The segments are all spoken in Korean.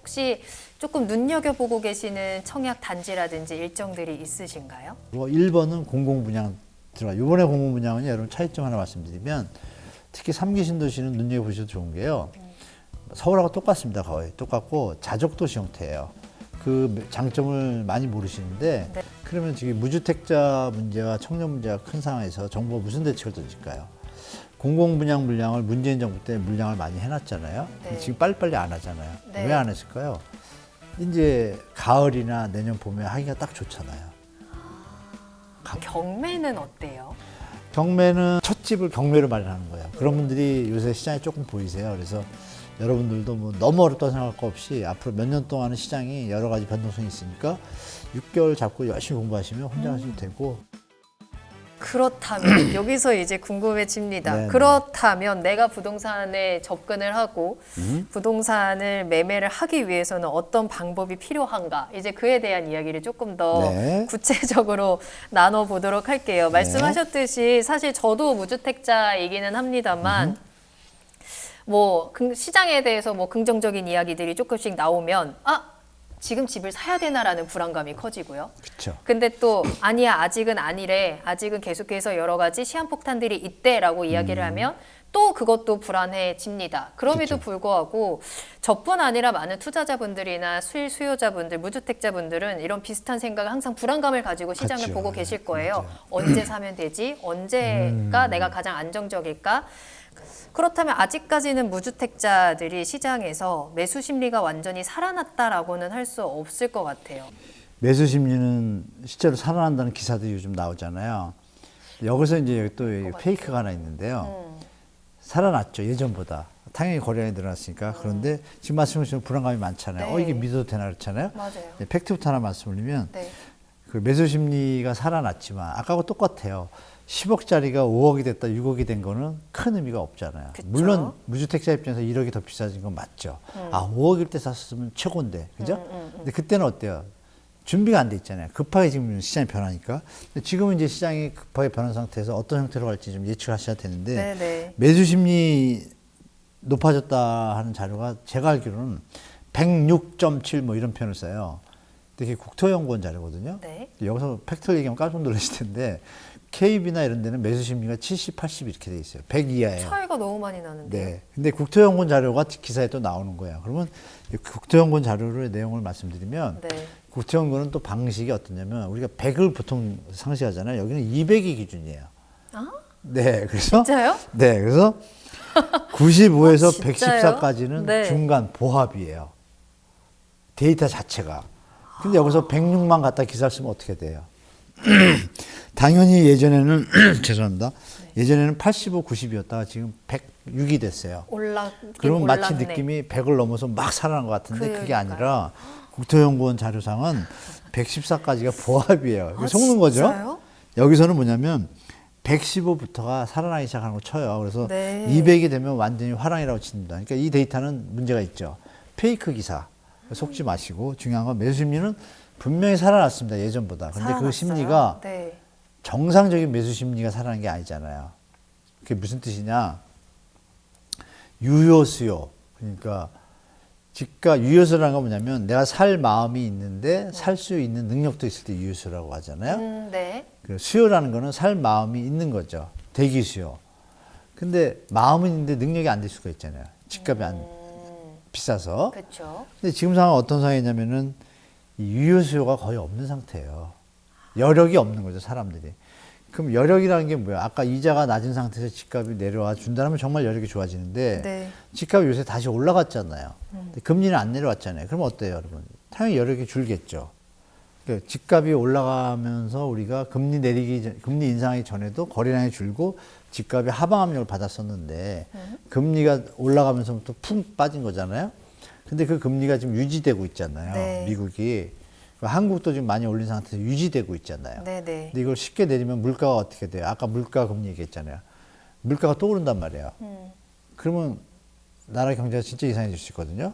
혹시 조금 눈여겨보고 계시는 청약 단지라든지 일정들이 있으신가요? 1번은 공공분양 들어가. 이번에 공공분양은 여러분 차이점 하나 말씀드리면 특히 3기 신도시는 눈여겨보셔도 좋은 게요. 서울하고 똑같습니다. 거의 똑같고 자족도시 형태예요. 그 장점을 많이 모르시는데 네. 그러면 지금 무주택자 문제와 청년 문제가 큰 상황에서 정부가 무슨 대책을 던질까요? 공공분양 물량을 문재인 정부 때 물량을 많이 해놨잖아요. 네. 지금 빨리빨리 안 하잖아요. 네. 왜 안 했을까요? 이제 가을이나 내년 봄에 하기가 딱 좋잖아요. 경매는 어때요? 경매는 첫 집을 경매로 마련하는 거예요. 그런 분들이 요새 시장에 조금 보이세요. 그래서 여러분들도 뭐 너무 어렵다고 생각할 거 없이 앞으로 몇 년 동안은 시장이 여러 가지 변동성이 있으니까 6개월 잡고 열심히 공부하시면 혼자 하셔도 되고. 그렇다면 여기서 이제 궁금해집니다. 네네. 그렇다면 내가 부동산에 접근을 하고 부동산을 매매를 하기 위해서는 어떤 방법이 필요한가? 이제 그에 대한 이야기를 조금 더 네. 구체적으로 나눠보도록 할게요. 말씀하셨듯이 사실 저도 무주택자이기는 합니다만 뭐 시장에 대해서 뭐 긍정적인 이야기들이 조금씩 나오면 지금 집을 사야 되나라는 불안감이 커지고요. 그렇죠. 근데 또 아니야 아직은 아니래 아직은 계속해서 여러 가지 시한폭탄들이 있대라고 이야기를 하면 또 그것도 불안해집니다. 그럼에도 그쵸. 불구하고 저뿐 아니라 많은 투자자분들이나 수요자분들, 무주택자분들은 이런 비슷한 생각을 항상 불안감을 가지고 시장을 같죠. 보고 계실 거예요. 맞아요. 언제 사면 되지? 언제가 내가 가장 안정적일까? 그렇다면 아직까지는 무주택자들이 시장에서 매수 심리가 완전히 살아났다라고는 할 수 없을 것 같아요. 매수 심리는 실제로 살아난다는 기사들이 요즘 나오잖아요. 여기서 이제 또 페이크가 하나 있는데요. 살아났죠, 예전보다. 당연히 거래량이 늘어났으니까. 그런데 지금 말씀하신 불안감이 많잖아요. 네. 이게 믿어도 되나 그렇잖아요. 맞아요. 네, 팩트부터 하나 말씀드리면 네. 그 매수 심리가 살아났지만 아까하고 똑같아요. 10억짜리가 5억이 됐다, 6억이 된 거는 큰 의미가 없잖아요. 그쵸. 물론 무주택자 입장에서 1억이 더 비싸진 건 맞죠. 5억일 때 샀으면 최고인데, 그죠? 근데 그때는 어때요? 준비가 안 돼 있잖아요. 급하게 지금 시장이 변하니까. 근데 지금은 이제 시장이 급하게 변한 상태에서 어떤 형태로 갈지 좀 예측하셔야 되는데 네네. 매수 심리 높아졌다 하는 자료가 제가 알기로는 106.7 뭐 이런 표현을 써요. 근데 이게 국토연구원 자료거든요. 네. 여기서 팩트를 얘기하면 깜짝 놀라실 텐데 KB나 이런 데는 매수 심리가 70, 80 이렇게 돼 있어요. 100 이하예요. 차이가 너무 많이 나는데. 네. 근데 국토연구원 자료가 기사에 또 나오는 거예요. 그러면 이 국토연구원 자료의 내용을 말씀드리면 네. 국토연구원은 또 방식이 어떠냐면 우리가 100을 보통 상시하잖아요. 여기는 200이 기준이에요. 네. 그래서 진짜요? 네. 그래서 95에서 진짜요? 114까지는 네. 중간 보합이에요. 데이터 자체가. 근데 여기서 106만 갖다 기사를 쓰면 어떻게 돼요? 당연히 예전에는 죄송합니다. 예전에는 85, 90이었다가 지금 106이 됐어요. 그러면 마치 느낌이 100을 넘어서 막 살아난 것 같은데 그게 아니라 국토연구원 자료상은 114까지가 보합이에요. 이거 속는 거죠. 진짜요? 여기서는 뭐냐면 115부터가 살아나기 시작하는 걸 쳐요. 그래서 네. 200이 되면 완전히 화랑이라고 칩니다. 그러니까 이 데이터는 문제가 있죠. 페이크 기사. 속지 마시고 중요한 건 매수 심리는 분명히 살아났습니다. 예전보다. 근데 그 심리가 네. 정상적인 매수 심리가 살아난 게 아니잖아요. 그게 무슨 뜻이냐? 유효 수요. 그러니까 집가 유효수라는 건 뭐냐면 내가 살 마음이 있는데 살 수 있는 능력도 있을 때 유효수라고 하잖아요. 네. 그 수요라는 거는 살 마음이 있는 거죠. 대기 수요. 근데 마음은 있는데 능력이 안 될 수가 있잖아요. 집값이 안 비싸서. 그렇죠. 근데 지금 상황은 어떤 상황이냐면은 이 유효 수요가 거의 없는 상태예요. 여력이 없는 거죠, 사람들이. 그럼 여력이라는 게 뭐야? 아까 이자가 낮은 상태에서 집값이 내려와 준다면 정말 여력이 좋아지는데 네. 집값이 요새 다시 올라갔잖아요. 근데 금리는 안 내려왔잖아요. 그럼 어때요, 여러분? 당연히 여력이 줄겠죠. 그러니까 집값이 올라가면서 우리가 금리 인상하기 전에도 거래량이 줄고 집값이 하방 압력을 받았었는데 금리가 올라가면서부터 푹 빠진 거잖아요. 근데 그 금리가 지금 유지되고 있잖아요. 네. 미국이. 한국도 지금 많이 올린 상태에서 유지되고 있잖아요. 네네. 근데 이걸 쉽게 내리면 물가가 어떻게 돼요? 아까 물가 금리 얘기했잖아요. 물가가 또 오른단 말이에요. 그러면 나라 경제가 진짜 이상해질 수 있거든요.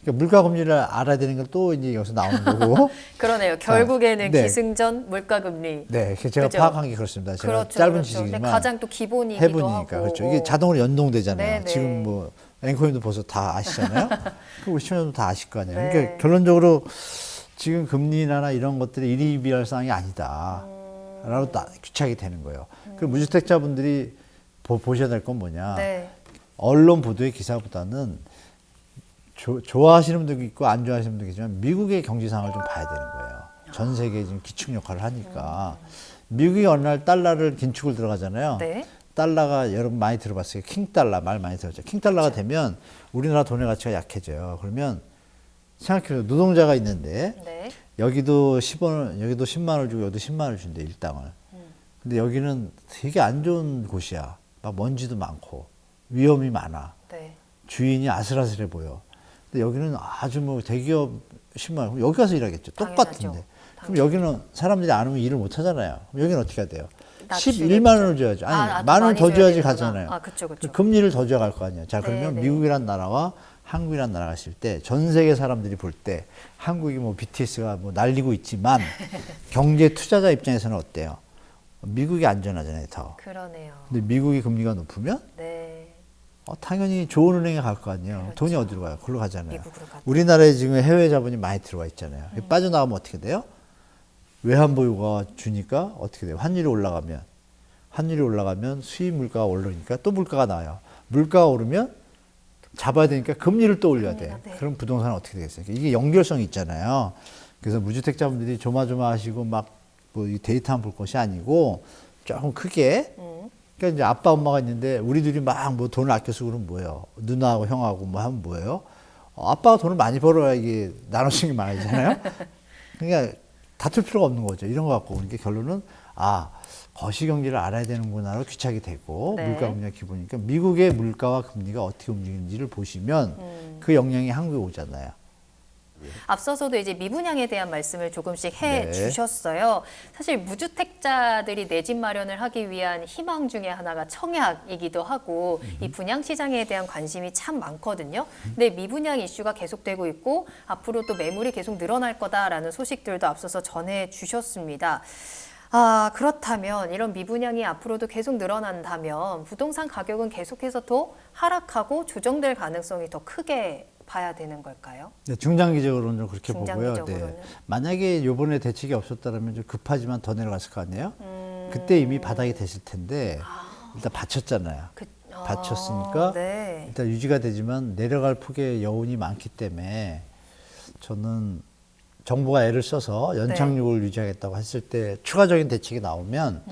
그러니까 물가 금리를 알아야 되는 건 또 이제 여기서 나오는 거고. 그러네요. 결국에는 네. 기승전 물가금리. 네, 제가 그죠? 파악한 게 그렇습니다. 제가 그렇죠, 짧은 그렇죠. 지식이지만 근데 가장 또 기본이기도 해보니까 하고. 그렇죠. 이게 자동으로 연동되잖아요. 네네. 지금 뭐 앵커님도 벌써 다 아시잖아요. 그 우리 시청자도 다 아실 거 아니에요. 네. 그러니까 결론적으로 지금 금리 인하나 이런 것들이 일희비할 사항이 아니다. 라고 귀착이 되는 거예요. 그 무주택자분들이 보셔야 될 건 뭐냐. 네. 언론 보도의 기사보다는 좋아하시는 분도 있고 안 좋아하시는 분도 계시지만 미국의 경제 상황을 좀 봐야 되는 거예요. 전 세계에 지금 기축 역할을 하니까. 미국이 어느 날 달러를 긴축을 들어가잖아요. 네. 달러가 여러분 많이 들어봤어요. 킹달러 말 많이 들었죠. 킹달러가 되면 우리나라 돈의 가치가 약해져요. 그러면 생각해보세요. 노동자가 있는데 네. 여기도 10원, 여기도 10만 원을 주고 여기도 10만 원을 준대, 일당을. 근데 여기는 되게 안 좋은 곳이야. 막 먼지도 많고 위험이 많아. 네. 주인이 아슬아슬해 보여. 근데 여기는 아주 뭐 대기업 10만 원. 그럼 여기 가서 일하겠죠. 똑같은데. 당연하죠. 그럼 여기는 사람들이 안 오면 일을 못 하잖아요. 그럼 여기는 어떻게 해야 돼요? 낮추겠죠. 11만 원을 줘야죠. 아니, 만 원 더 줘야지 가잖아요. 아, 그쵸, 그쵸. 금리를 더 줘야 갈 거 아니에요. 자, 그러면 네. 미국이란 나라와 한국이란 나라가 있을 때 전 세계 사람들이 볼 때 한국이 뭐 BTS가 뭐 날리고 있지만 경제 투자자 입장에서는 어때요? 미국이 안전하잖아요, 더. 그러네요. 근데 미국이 금리가 높으면 네. 당연히 좋은 은행에 갈 거 아니에요. 그렇죠. 돈이 어디로 가요? 그걸로 가잖아요. 미국으로 가죠. 우리나라에 지금 해외 자본이 많이 들어와 있잖아요. 빠져나가면 어떻게 돼요? 외환보유가 주니까 어떻게 돼요? 환율이 올라가면 수입 물가가 오르니까 또 물가가 나와요. 물가가 오르면 잡아야 되니까 금리를 또 올려야 돼. 네. 그럼 부동산은 어떻게 되겠어요? 이게 연결성이 있잖아요. 그래서 무주택자분들이 조마조마하시고 막 뭐 데이터만 볼 것이 아니고 조금 크게. 그러니까 이제 아빠 엄마가 있는데 우리 둘이 막 뭐 돈을 아껴 쓰고 그러면 뭐예요? 누나하고 형하고 뭐 하면 뭐예요? 아빠가 돈을 많이 벌어야 이게 나눠주는 게 많아지잖아요. 그러니까 다툴 필요가 없는 거죠. 이런 거 갖고 그러니까 결론은 거시경제를 알아야 되는구나로 귀착이 되고 네. 물가 금리가 기본이니까 미국의 물가와 금리가 어떻게 움직이는지를 보시면 그 영향이 한국에 오잖아요. 앞서서도 이제 미분양에 대한 말씀을 조금씩 해 네. 주셨어요. 사실 무주택자들이 내 집 마련을 하기 위한 희망 중에 하나가 청약이기도 하고 이 분양 시장에 대한 관심이 참 많거든요. 근데 미분양 이슈가 계속되고 있고 앞으로 또 매물이 계속 늘어날 거다라는 소식들도 앞서서 전해 주셨습니다. 그렇다면 이런 미분양이 앞으로도 계속 늘어난다면 부동산 가격은 계속해서 더 하락하고 조정될 가능성이 더 크게 봐야 되는 걸까요? 네, 중장기적으로는 그렇게 보고요. 중장기적으로는. 네. 만약에 이번에 대책이 없었다면 좀 급하지만 더 내려갔을 거 아니에요? 그때 이미 바닥이 됐을 텐데 일단 받쳤잖아요. 받쳤으니까 네. 일단 유지가 되지만 내려갈 폭의 여운이 많기 때문에 저는 정부가 애를 써서 연착륙을 유지하겠다고 했을 때 추가적인 대책이 나오면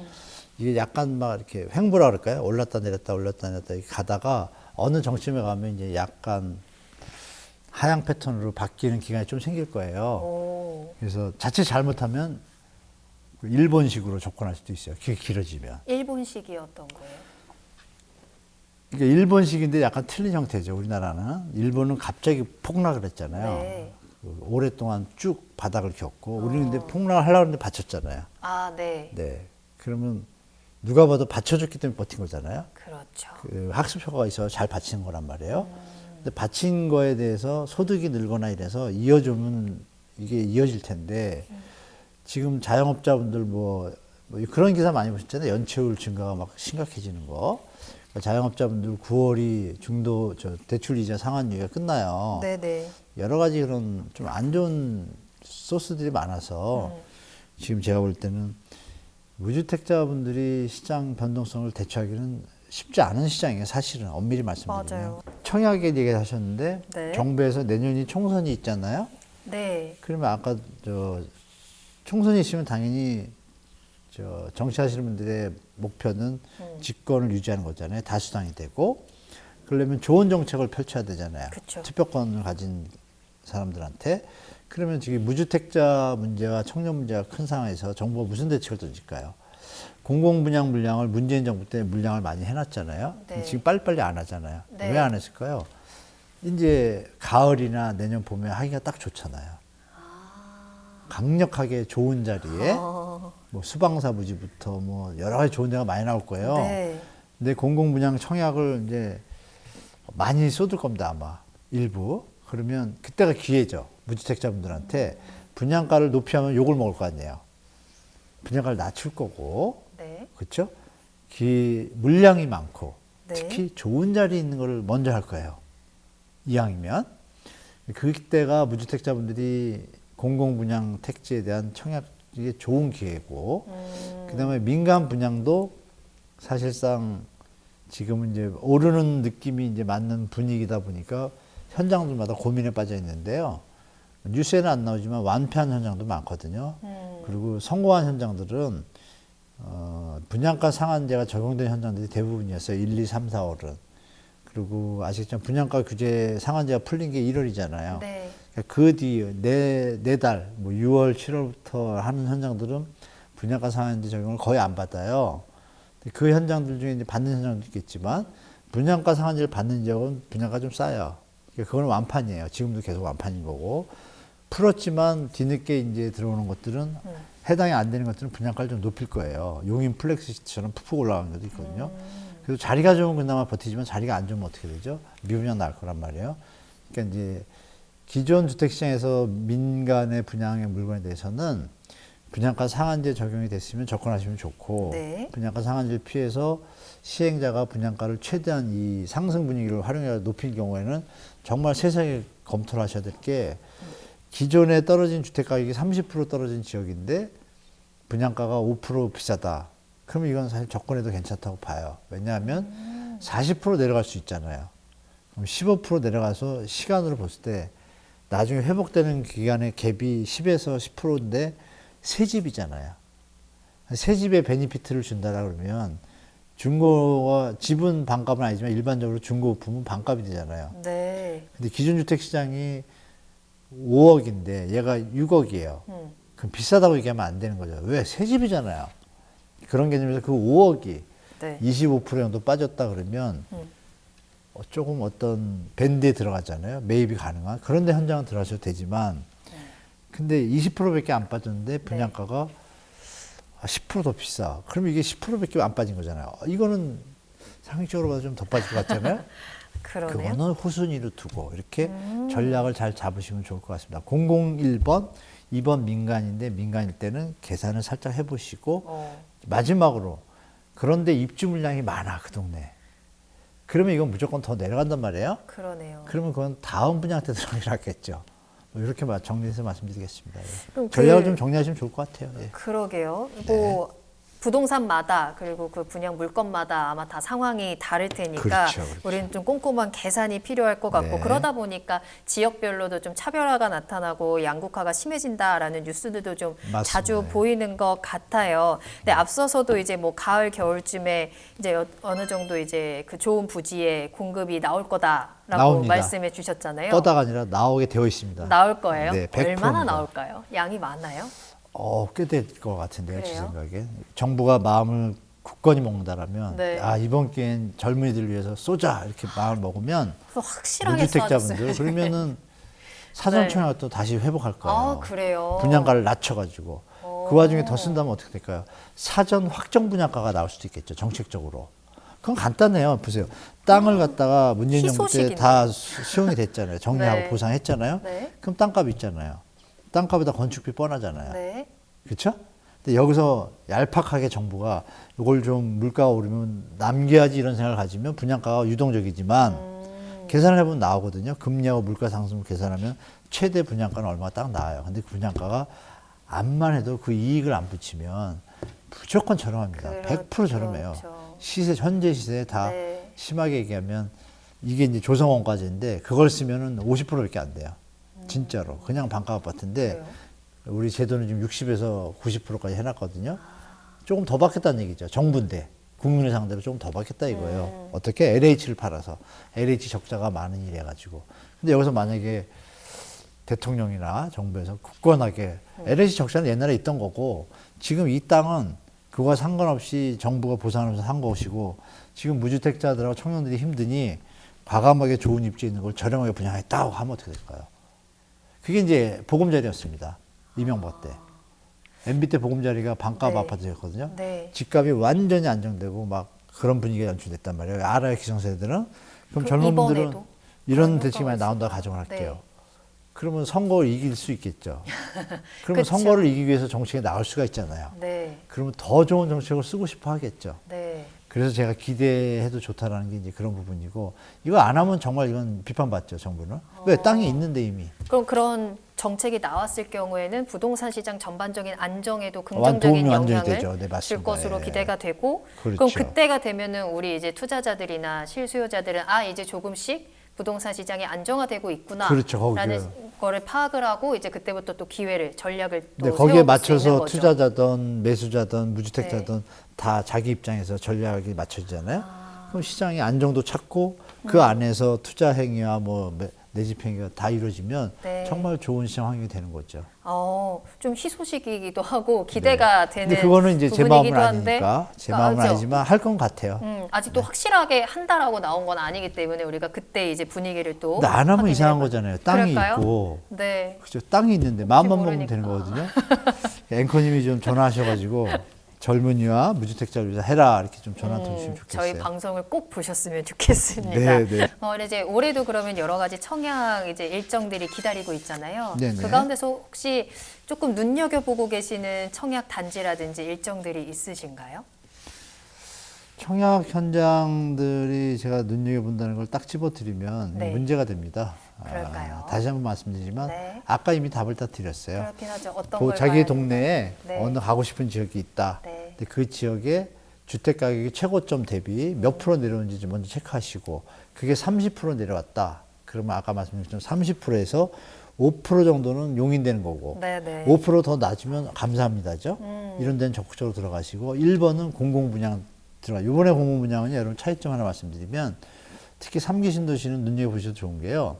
이게 약간 막 이렇게 횡보라 그럴까요? 올랐다 내렸다 이렇게 가다가 어느 정점에 가면 이제 약간 하향 패턴으로 바뀌는 기간이 좀 생길 거예요. 오. 그래서 자칫 잘못하면 일본식으로 접근할 수도 있어요. 그게 길어지면. 일본식이었던 거예요. 그러니까 일본식인데 약간 틀린 형태죠. 우리나라는. 일본은 갑자기 폭락을 했잖아요. 네. 오랫동안 쭉 바닥을 겪고 우리는 근데 폭락을 하려고 했는데 받쳤잖아요. 네. 네. 그러면 누가 봐도 받쳐줬기 때문에 버틴 거잖아요. 그렇죠. 그 학습효과가 있어서 잘 받치는 거란 말이에요. 근데 받친 거에 대해서 소득이 늘거나 이래서 이어주면 이게 이어질 텐데 지금 자영업자분들 뭐 그런 기사 많이 보셨잖아요. 연체율 증가가 막 심각해지는 거. 그러니까 자영업자분들 9월이 중도 대출 이자 상환유예가 끝나요. 네네. 여러 가지 그런 좀 안 좋은 소스들이 많아서 지금 제가 볼 때는 무주택자분들이 시장 변동성을 대처하기는 쉽지 않은 시장이에요. 사실은 엄밀히 말씀드리면. 맞아요. 청약에 얘기하셨는데 네. 정부에서 내년이 총선이 있잖아요. 네. 그러면 아까 총선이 있으면 당연히 정치하시는 분들의 목표는 집권을 유지하는 거잖아요. 다수당이 되고 그러려면 좋은 정책을 펼쳐야 되잖아요. 그쵸. 투표권을 가진 사람들한테. 그러면 지금 무주택자 문제와 청년 문제가 큰 상황에서 정부가 무슨 대책을 던질까요? 공공분양 물량을 문재인 정부 때 물량을 많이 해놨잖아요. 네. 지금 빨리빨리 안 하잖아요. 네. 왜 안 했을까요? 이제 가을이나 내년 봄에 하기가 딱 좋잖아요. 강력하게 좋은 자리에 뭐 수방사부지부터 뭐 여러 가지 좋은 데가 많이 나올 거예요. 네. 근데 공공분양 청약을 이제 많이 쏟을 겁니다, 아마. 일부. 그러면 그때가 기회죠. 무주택자분들한테 분양가를 높이 하면 욕을 먹을 거 아니에요. 분양가를 낮출 거고. 네. 그렇죠? 물량이 많고 네. 특히 좋은 자리에 있는 걸 먼저 할 거예요. 이왕이면 그때가 무주택자분들이 공공분양 택지에 대한 청약이 좋은 기회고, 그다음에 민간 분양도 사실상 지금은 이제 오르는 느낌이 이제 맞는 분위기다 보니까 현장들마다 고민에 빠져 있는데요. 뉴스에는 안 나오지만 완패한 현장도 많거든요. 그리고 성공한 현장들은 분양가 상한제가 적용된 현장들이 대부분이었어요. 1, 2, 3, 4월은. 그리고 아시겠지만 분양가 규제 상한제가 풀린 게 1월이잖아요. 네. 그 뒤에 네 달, 뭐 6월, 7월부터 하는 현장들은 분양가 상한제 적용을 거의 안 받아요. 그 현장들 중에 이제 받는 현장도 있겠지만 분양가 상한제를 받는 지역은 분양가 좀 싸요. 그건 완판이에요. 지금도 계속 완판인 거고. 풀었지만 뒤늦게 이제 들어오는 것들은 해당이 안 되는 것들은 분양가를 좀 높일 거예요. 용인 플렉스시티처럼 푹푹 올라가는 것도 있거든요. 그래서 자리가 좋으면 그나마 버티지만 자리가 안 좋으면 어떻게 되죠? 미분양 날 거란 말이에요. 그러니까 이제 기존 주택시장에서 민간의 분양의 물건에 대해서는 분양가 상한제 적용이 됐으면 접근하시면 좋고, 네. 분양가 상한제를 피해서 시행자가 분양가를 최대한 이 상승 분위기를 활용해 높인 경우에는 정말 세세하게 검토를 하셔야 될 게, 기존에 떨어진 주택가격이 30% 떨어진 지역인데 분양가가 5% 비싸다. 그러면 이건 사실 접근해도 괜찮다고 봐요. 왜냐하면 40% 내려갈 수 있잖아요. 그럼 15% 내려가서 시간으로 봤을 때 나중에 회복되는 기간의 갭이 10에서 10%인데 새 집이잖아요. 새 집에 베니피트를 준다 그러면 중고와 집은 반값은 아니지만 일반적으로 중고부품은 반값이 되잖아요. 네. 근데 기존 주택 시장이 5억인데 얘가 6억이에요. 그럼 비싸다고 얘기하면 안 되는 거죠. 왜? 새 집이잖아요. 그런 개념에서 그 5억이 네. 25% 정도 빠졌다 그러면 조금 어떤 밴드에 들어갔잖아요. 매입이 가능한. 그런데 현장은 들어가셔도 되지만, 근데 20%밖에 안 빠졌는데 분양가가 10%더 비싸. 그러면 이게 10%밖에 안 빠진 거잖아요. 이거는 상식적으로 봐도 좀 더 빠질 것 같잖아요. 그러네요. 그거는 후순위로 두고 이렇게 전략을 잘 잡으시면 좋을 것 같습니다. 001번, 2번 민간인데 민간일 때는 계산을 살짝 해보시고 마지막으로 그런데 입주 물량이 많아 그 동네. 그러면 이건 무조건 더 내려간단 말이에요. 그러네요. 그러면 그건 다음 분양 때 들어가는 게 낫겠죠. 뭐 이렇게 정리해서 말씀드리겠습니다. 예. 그럼 전략을 좀 정리하시면 좋을 것 같아요. 예. 그러게요. 뭐 부동산마다 그리고 그 분양 물건마다 아마 다 상황이 다를 테니까 그렇죠, 그렇죠. 우리는 좀 꼼꼼한 계산이 필요할 것 같고 네. 그러다 보니까 지역별로도 좀 차별화가 나타나고 양극화가 심해진다라는 뉴스들도 좀 맞습니다. 자주 보이는 것 같아요. 근데 앞서서도 이제 뭐 가을 겨울쯤에 이제 어느 정도 이제 그 좋은 부지에 공급이 나올 거다라고 나옵니다. 말씀해 주셨잖아요. 떠다가 아니라 나오게 되어 있습니다. 나올 거예요? 네, 100% 입니다. 얼마나 나올까요? 양이 많아요? 꽤 될 것 같은데요, 제 그래요? 생각에. 정부가 마음을 굳건히 먹는다라면, 네. 이번 기회엔 젊은이들 위해서 쏘자, 이렇게 마음을 먹으면, 그거 확실하게 무주택자분들, 쏴줬어요. 그러면은 사전청약을 또 다시 회복할 거예요. 아, 그래요? 분양가를 낮춰가지고. 그 와중에 더 쓴다면 어떻게 될까요? 사전 확정 분양가가 나올 수도 있겠죠, 정책적으로. 그건 간단해요. 보세요. 땅을 갖다가 문재인 정부 때 희소식이네. 다 수용이 됐잖아요. 정리하고 네. 보상했잖아요. 네. 그럼 땅값 있잖아요. 땅값에다 건축비 뻔하잖아요. 네. 그렇죠? 근데 여기서 얄팍하게 정부가 이걸 좀 물가가 오르면 남겨야지 이런 생각을 가지면 분양가가 유동적이지만 계산을 해보면 나오거든요. 금리하고 물가 상승을 계산하면 최대 분양가는 얼마가 딱 나와요. 근데 그 분양가가 암만 해도 그 이익을 안 붙이면 무조건 저렴합니다. 그렇죠, 100% 저렴해요. 그렇죠. 시세, 현재 시세에 다 네. 심하게 얘기하면 이게 이제 조성원까지인데 그걸 쓰면은 50%밖에 안 돼요. 진짜로. 그냥 반가 아파트인데 그래요? 우리 제도는 지금 60에서 90%까지 해놨거든요. 조금 더 받겠다는 얘기죠. 정부인데 국민을 상대로 조금 더 받겠다 이거예요. 어떻게? LH를 팔아서 LH 적자가 많은 일 해가지고. 근데 여기서 만약에 대통령이나 정부에서 굳건하게 LH 적자는 옛날에 있던 거고 지금 이 땅은 그거와 상관없이 정부가 보상하면서 산 것이고 지금 무주택자들하고 청년들이 힘드니 과감하게 좋은 입지에 있는 걸 저렴하게 분양했다고 하면 어떻게 될까요? 그게 이제 보금자리였습니다. 이명박 때. MB 때 보금자리가 반값 네. 아파트였거든요. 네. 집값이 완전히 안정되고 막 그런 분위기가 연출됐단 말이에요. 알아요, 기성세대들은. 그럼 그럼 젊은 분들은 이번에도 이런 그런 대책이 많이 효과가 나온다 있을까요? 가정을 할게요. 네. 그러면 선거를 이길 수 있겠죠. 그러면 그쵸. 선거를 이기기 위해서 정책에 나올 수가 있잖아요. 네. 그러면 더 좋은 정책을 쓰고 싶어 하겠죠. 네. 그래서 제가 기대해도 좋다라는 게 이제 그런 부분이고, 이거 안 하면 정말 이건 비판받죠, 정부는. 왜? 땅이 있는데 이미. 그럼 그런 정책이 나왔을 경우에는 부동산 시장 전반적인 안정에도 도움이 긍정적인 완전히 영향을 되죠. 네, 줄 맞습니다. 것으로 예. 기대가 되고, 그렇죠. 그럼 그때가 되면은 우리 이제 투자자들이나 실수요자들은 이제 조금씩 부동산 시장이 안정화되고 있구나. 그렇죠, 거기에. 라는 거를 파악을 하고 이제 그때부터 또 기회를 전략을 또 네, 거기에 세워볼 수 있는 맞춰서 거죠. 투자자든 매수자든 무주택자든 네. 다 자기 입장에서 전략이 맞춰지잖아요. 그럼 시장이 안정도 찾고 그 안에서 투자 행위와 뭐 내 집 행위가 다 이루어지면 네. 정말 좋은 시장 환경이 되는 거죠. 좀 희소식이기도 하고 기대가 되는 근데 그거는 이제 제 마음은 부분이기도 한데, 아니니까, 제 마음은 그죠? 아니지만 할 건 같아요. 아직도 확실하게 한다라고 나온 건 아니기 때문에 우리가 그때 이제 분위기를 또 근데 안 하면 확인을 이상한 해봐요. 거잖아요. 땅이 그럴까요? 있고. 네. 그죠. 땅이 있는데 마음만 먹으면 모르니까. 되는 거거든요. 앵커님이 좀 전화하셔가지고 젊은이와 무주택자를 위해서 해라 이렇게 좀 전화 드리시면 좋겠어요. 저희 방송을 꼭 보셨으면 좋겠습니다. 네, 네. 이제 올해도 그러면 여러 가지 청약 이제 일정들이 기다리고 있잖아요. 네, 네. 그 가운데서 혹시 조금 눈여겨보고 계시는 청약 단지라든지 일정들이 있으신가요? 청약 현장들이 제가 눈여겨본다는 걸 딱 집어드리면 네. 문제가 됩니다. 그럴까요? 다시 한번 말씀드리지만 네. 아까 이미 답을 다 드렸어요. 그렇긴 하죠. 어떤 그 걸 자기 봐야 동네에 네. 어느 가고 싶은 지역이 있다. 네. 근데 그 지역에 주택 가격이 최고점 대비 몇 프로 내려오는지 좀 먼저 체크하시고, 그게 30% 내려왔다. 그러면 아까 말씀드렸던 30%에서 5% 정도는 용인되는 거고, 네, 네. 5%더 낮으면 감사합니다죠. 이런 데는 적극적으로 들어가시고, 1번은 공공분양 들어가. 이번에 공공분양은 여러분 차이점 하나 말씀드리면, 특히 3기 신도시는 눈여겨보셔도 좋은 게요.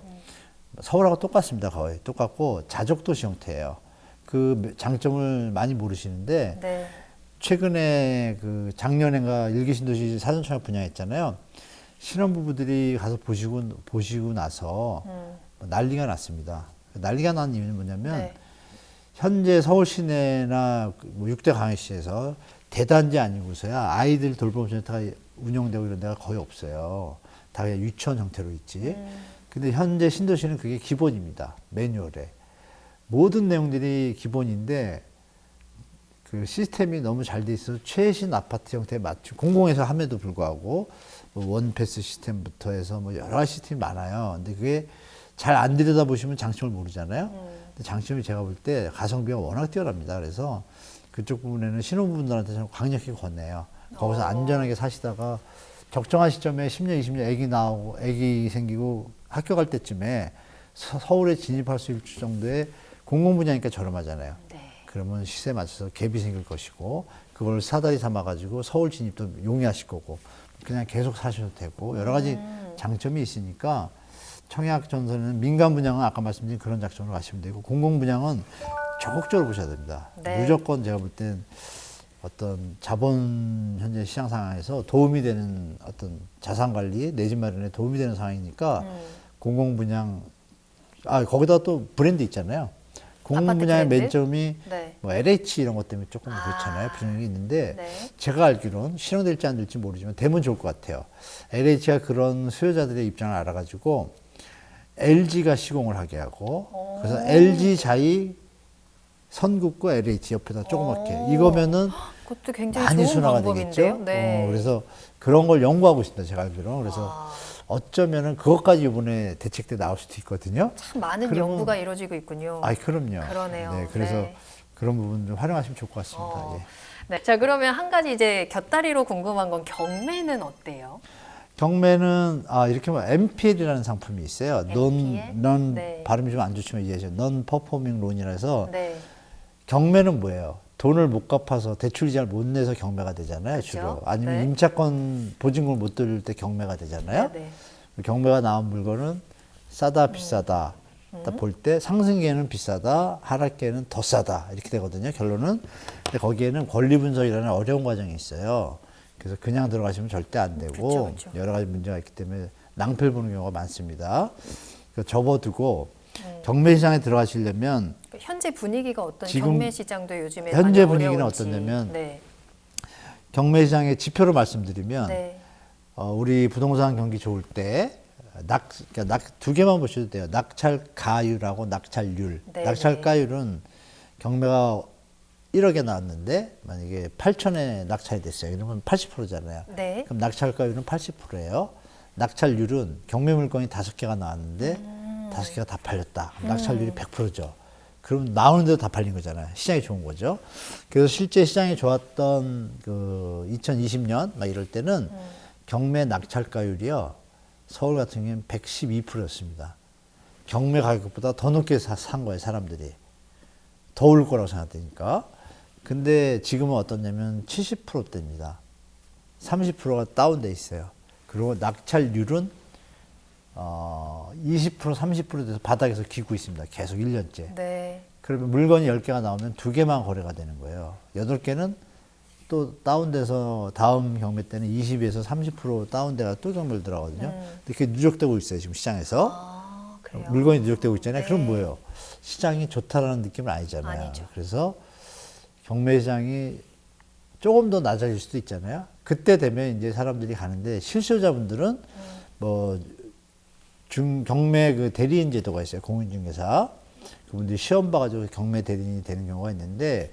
서울하고 똑같습니다. 거의 똑같고 자족도시 형태예요. 그 장점을 많이 모르시는데, 네. 최근에 그 작년인가 1기 신도시 사전청약 분양했잖아요. 신혼부부들이 가서 보시고 나서 난리가 났습니다. 난리가 난 이유는 뭐냐면, 네. 현재 서울 시내나 뭐 6대 광역시에서 대단지 아니고서야 아이들 돌봄센터가 운영되고 이런 데가 거의 없어요. 다 그냥 유치원 형태로 있지. 근데 현재 신도시는 그게 기본입니다. 매뉴얼에. 모든 내용들이 기본인데 그 시스템이 너무 잘 돼 있어서 최신 아파트 형태에 맞추, 공공에서 함에도 불구하고 뭐 원패스 시스템부터 해서 뭐 여러 가지 시스템이 많아요. 근데 그게 잘 안 들여다보시면 장점을 모르잖아요. 근데 장점이 제가 볼 때 가성비가 워낙 뛰어납니다. 그래서 그쪽 부분에는 신혼부분들한테 저는 강력히 권해요. 거기서 안전하게 사시다가 적정한 시점에 10년, 20년 애기 생기고 학교 갈 때쯤에 서울에 진입할 수 있을 정도의 공공분야니까 저렴하잖아요. 네. 그러면 시세에 맞춰서 갭이 생길 것이고, 그걸 사다리 삼아가지고 서울 진입도 용이하실 거고, 그냥 계속 사셔도 되고, 여러 가지 장점이 있으니까 청약 전선에는 민간 분양은 아까 말씀드린 그런 작전으로 가시면 되고, 공공 분양은 적극적으로 보셔야 됩니다. 네. 무조건 제가 볼 땐 어떤 자본 현재 시장 상황에서 도움이 되는 어떤 자산 관리, 내 집 마련에 도움이 되는 상황이니까 공공 분양, 거기다 또 브랜드 있잖아요. 공공 분양의 브랜드? 맨점이 네. 뭐 LH 이런 것 때문에 조금 그렇잖아요. 분양이 있는데 네. 제가 알기로는 실현될지 안 될지 모르지만 되면 좋을 것 같아요. LH가 그런 수요자들의 입장을 알아가지고 LG가 시공을 하게 하고, 그래서 LG 자이 선국구 LH 옆에다 조그맣게 이거면은 그것도 굉장히 많이 좋은 순화가 방법인데요. 되겠죠. 네. 그래서 그런 걸 연구하고 있습니다. 제가 알기로. 그래서 어쩌면은 그것까지 이번에 대책 때 나올 수도 있거든요. 참 많은 그러면- 연구가 이루어지고 있군요. 그럼요. 그러네요. 네, 그래서 네. 그런 부분 좀 활용하시면 좋을 것 같습니다. 어. 예. 네. 자, 그러면 한 가지 이제 곁다리로 궁금한 건 경매는 어때요? 경매는 이렇게 뭐 MPL이라는 상품이 있어요. MPL? 넌 네. 발음이 좀 안 좋지만 이해하죠. 넌 퍼포밍 론이라서 네. 경매는 뭐예요? 돈을 못 갚아서 대출 이자를 못 내서 경매가 되잖아요. 그렇죠. 주로. 아니면 네. 임차권 보증금을 못 돌릴 때 경매가 되잖아요. 네, 네. 경매가 나온 물건은 싸다 비싸다 딱 볼 때 상승기에는 비싸다, 하락기에는 더 싸다 이렇게 되거든요. 결론은. 근데 거기에는 권리 분석이라는 어려운 과정이 있어요. 그래서 그냥 들어가시면 절대 안 되고 그쵸. 여러 가지 문제가 있기 때문에 낭패를 보는 경우가 많습니다. 그래서 접어두고 경매 시장에 들어가시려면 현재 분위기가 어떤 지금 경매 시장도 요즘에 현재 많이 분위기는 어려운지. 어떠냐면 네. 경매 시장의 지표를 말씀드리면 네. 우리 부동산 경기 좋을 때 그러니까 두 개만 보셔도 돼요. 낙찰가율하고 낙찰률. 네, 낙찰가율은 경매가 1억에 나왔는데 만약에 8천에 낙찰이 됐어요. 이러면 80%잖아요. 네. 그럼 낙찰가율은 80%예요. 낙찰률은 경매 물건이 5개가 나왔는데 5개가 다 팔렸다. 그럼 낙찰률이 100%죠. 그럼 나오는 데도 다 팔린 거잖아요. 시장이 좋은 거죠. 그래서 실제 시장이 좋았던 그 2020년 막 이럴 때는 경매 낙찰가율이요. 서울 같은 경우에는 112%였습니다. 경매 가격보다 더 높게 산 거예요, 사람들이. 더 올 거라고 생각되니까. 근데 지금은 어떠냐면 70%대입니다. 30%가 다운돼 있어요. 그리고 낙찰률은 20%, 30% 돼서 바닥에서 기고 있습니다. 계속 1년째. 네. 그러면 물건이 10개가 나오면 2개만 거래가 되는 거예요. 8개는 또 다운돼서 다음 경매 때는 20에서 30% 다운돼가 또 경매를 들어가거든요. 근데 그게 누적되고 있어요, 지금 시장에서. 아, 그래요. 물건이 누적되고 있잖아요. 네. 그럼 뭐예요? 시장이 좋다라는 느낌은 아니잖아요. 아니죠. 그래서 경매 시장이 조금 더 낮아질 수도 있잖아요. 그때 되면 이제 사람들이 가는데 실수요자분들은 뭐 경매 그 대리인 제도가 있어요. 공인중개사. 그분들이 시험 봐가지고 경매 대리인이 되는 경우가 있는데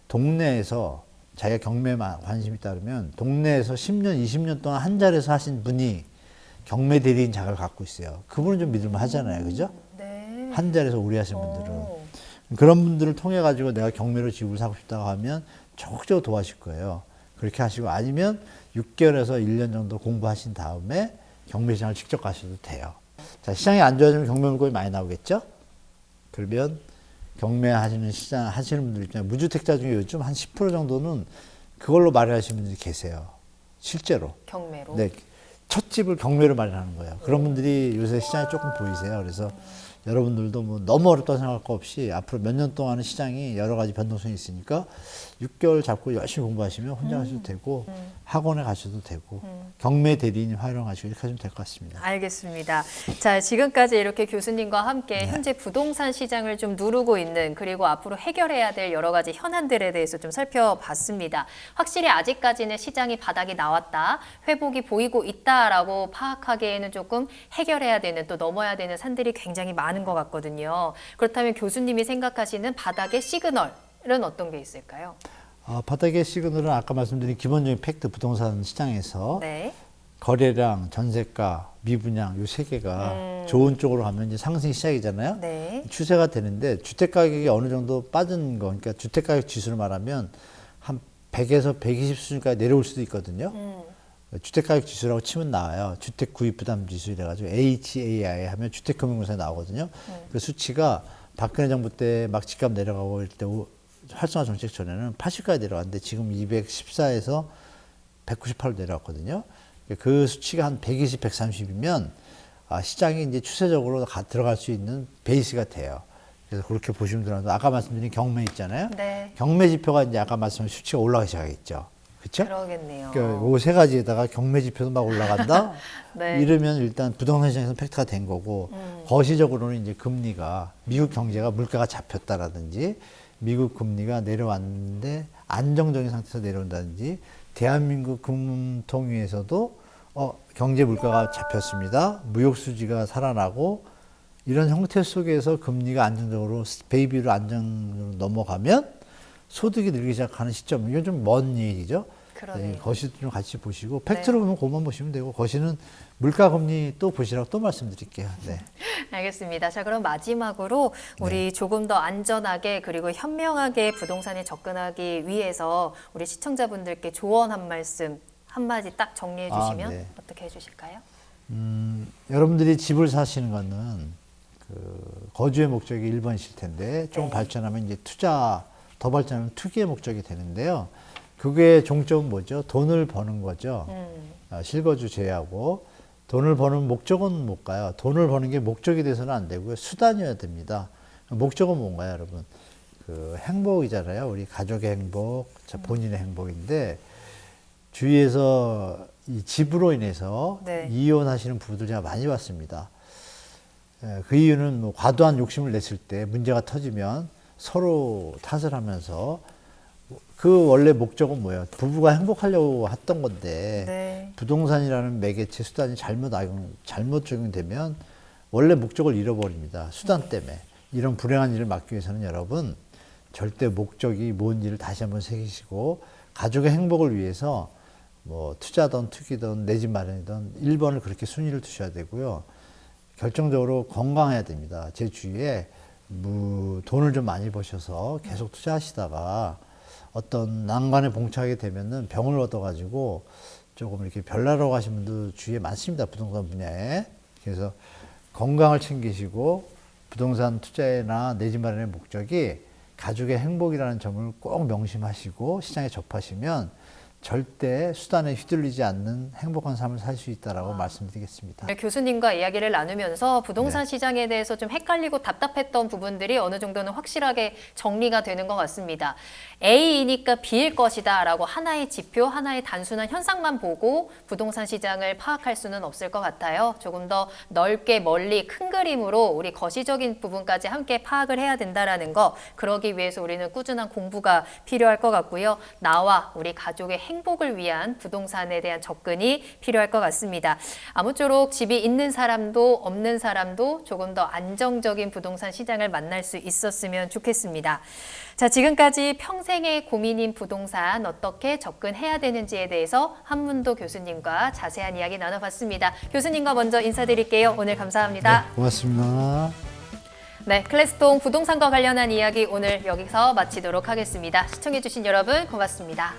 동네에서 자기가 경매만 관심 있다 그러면 동네에서 10년, 20년 동안 한 자리에서 하신 분이 경매 대리인 자격을 갖고 있어요. 그분은 좀 믿을만 하잖아요. 그죠? 네. 한 자리에서 오래 하신 분들은. 오. 그런 분들을 통해 가지고 내가 경매로 집을 사고 싶다고 하면 적극적으로 도와줄 거예요. 그렇게 하시고 아니면 6개월에서 1년 정도 공부하신 다음에 경매 시장을 직접 가셔도 돼요. 자, 시장이 안 좋아지면 경매 물건이 많이 나오겠죠? 그러면 경매 하시는 시장 하시는 분들 있잖아요. 무주택자 중에 요즘 한 10% 정도는 그걸로 마련하시는 분들이 계세요. 실제로. 경매로. 네. 첫 집을 경매로 마련하는 거예요. 그런 분들이 요새 시장에 조금 보이세요. 그래서 여러분들도 뭐 너무 어렵다고 생각할 거 없이 앞으로 몇 년 동안은 시장이 여러 가지 변동성이 있으니까 6개월 잡고 열심히 공부하시면 혼자 가셔도 되고 학원에 가셔도 되고 경매 대리인 활용하시고 이렇게 하시면 될 것 같습니다. 알겠습니다. 자, 지금까지 이렇게 교수님과 함께 네. 현재 부동산 시장을 좀 누르고 있는 그리고 앞으로 해결해야 될 여러 가지 현안들에 대해서 좀 살펴봤습니다. 확실히 아직까지는 시장이 바닥이 나왔다, 회복이 보이고 있다라고 파악하기에는 조금 해결해야 되는 또 넘어야 되는 산들이 굉장히 많은 것 같거든요. 그렇다면 교수님이 생각하시는 바닥의 시그널은 어떤 게 있을까요? 바닥의 시그널은 아까 말씀드린 기본적인 팩트 부동산 시장에서 네. 거래량, 전세가, 미분양 요 세 개가 좋은 쪽으로 가면 이제 상승이 시작이잖아요. 네. 추세가 되는데 주택 가격이 어느 정도 빠진 거, 그러니까 주택 가격 지수를 말하면 한 100에서 120 수준까지 내려올 수도 있거든요. 주택 가격 지수라고 치면 나와요. 주택 구입 부담 지수 이래가지고 HAI 하면 주택금융공사에 나오거든요. 그 수치가 박근혜 정부 때 막 집값 내려가고 이럴 때 활성화 정책 전에는 80까지 내려갔는데 지금 214에서 198로 내려왔거든요. 그 수치가 한 120, 130이면 시장이 이제 추세적으로 들어갈 수 있는 베이스가 돼요. 그래서 그렇게 보시면 되는데 아까 말씀드린 경매 있잖아요. 네. 경매 지표가 이제 아까 말씀드린 수치가 올라가기 시작하겠죠. 그렇죠? 그러겠네요. 그러니까 세 가지에다가 경매 지표도 막 올라간다. 네. 이러면 일단 부동산 시장에서 팩트가 된 거고 거시적으로는 이제 금리가 미국 경제가 물가가 잡혔다라든지 미국 금리가 내려왔는데 안정적인 상태에서 내려온다든지 대한민국 금통위에서도 경제 물가가 잡혔습니다. 무역 수지가 살아나고 이런 형태 속에서 금리가 안정적으로 베이비로 안정적으로 넘어가면 소득이 늘기 시작하는 시점, 이건 좀 먼 얘기죠. 그러네요. 거시도 좀 같이 보시고 팩트로 보면 그것만 보시면 되고 거시는 물가 금리 또 보시라고 또 말씀드릴게요. 네. 알겠습니다. 자, 그럼 마지막으로 우리 조금 더 안전하게 그리고 현명하게 부동산에 접근하기 위해서 우리 시청자분들께 조언 한 말씀 한마디 딱 정리해 주시면 네. 어떻게 해주실까요? 여러분들이 집을 사시는 거는 그 거주의 목적이 1번이실 텐데 좀 네. 발전하면 이제 더 발전하면 투기의 목적이 되는데요. 그게 종점은 뭐죠? 돈을 버는 거죠. 실거주 제외하고 돈을 버는 목적은 뭘까요? 돈을 버는 게 목적이 돼서는 안 되고요. 수단이어야 됩니다. 목적은 뭔가요, 여러분? 그 행복이잖아요. 우리 가족의 행복, 본인의 행복인데 주위에서 이 집으로 인해서 네. 이혼하시는 부부들 제가 많이 봤습니다. 그 이유는 뭐 과도한 욕심을 냈을 때 문제가 터지면 서로 탓을 하면서 그 원래 목적은 뭐예요? 부부가 행복하려고 했던 건데 네. 부동산이라는 매개체 수단이 잘못 적용되면 원래 목적을 잃어버립니다. 수단 때문에. 이런 불행한 일을 막기 위해서는 여러분 절대 목적이 뭔지를 다시 한번 새기시고 가족의 행복을 위해서 뭐 투자든 투기든 내 집 마련이든 1번을 그렇게 순위를 두셔야 되고요. 결정적으로 건강해야 됩니다. 제 주위에 돈을 좀 많이 버셔서 계속 투자하시다가 어떤 난관에 봉착하게 되면은 병을 얻어가지고 조금 이렇게 별나라고 하신 분도 주위에 많습니다. 부동산 분야에. 그래서 건강을 챙기시고 부동산 투자나 내 집 마련의 목적이 가족의 행복이라는 점을 꼭 명심하시고 시장에 접하시면 절대 수단에 휘둘리지 않는 행복한 삶을 살 수 있다라고 말씀드리겠습니다. 교수님과 이야기를 나누면서 부동산 네. 시장에 대해서 좀 헷갈리고 답답했던 부분들이 어느 정도는 확실하게 정리가 되는 것 같습니다. A이니까 B일 것이다 라고 하나의 지표, 하나의 단순한 현상만 보고 부동산 시장을 파악할 수는 없을 것 같아요. 조금 더 넓게 멀리 큰 그림으로 우리 거시적인 부분까지 함께 파악을 해야 된다라는 거, 그러기 위해서 우리는 꾸준한 공부가 필요할 것 같고요. 나와 우리 가족의 행복을 위한 부동산에 대한 접근이 필요할 것 같습니다. 아무쪼록 집이 있는 사람도 없는 사람도 조금 더 안정적인 부동산 시장을 만날 수 있었으면 좋겠습니다. 자, 지금까지 평생의 고민인 부동산 어떻게 접근해야 되는지에 대해서 한문도 교수님과 자세한 이야기 나눠봤습니다. 교수님과 먼저 인사드릴게요. 오늘 감사합니다. 네, 고맙습니다. 네, 클래스통 부동산과 관련한 이야기 오늘 여기서 마치도록 하겠습니다. 시청해주신 여러분 고맙습니다.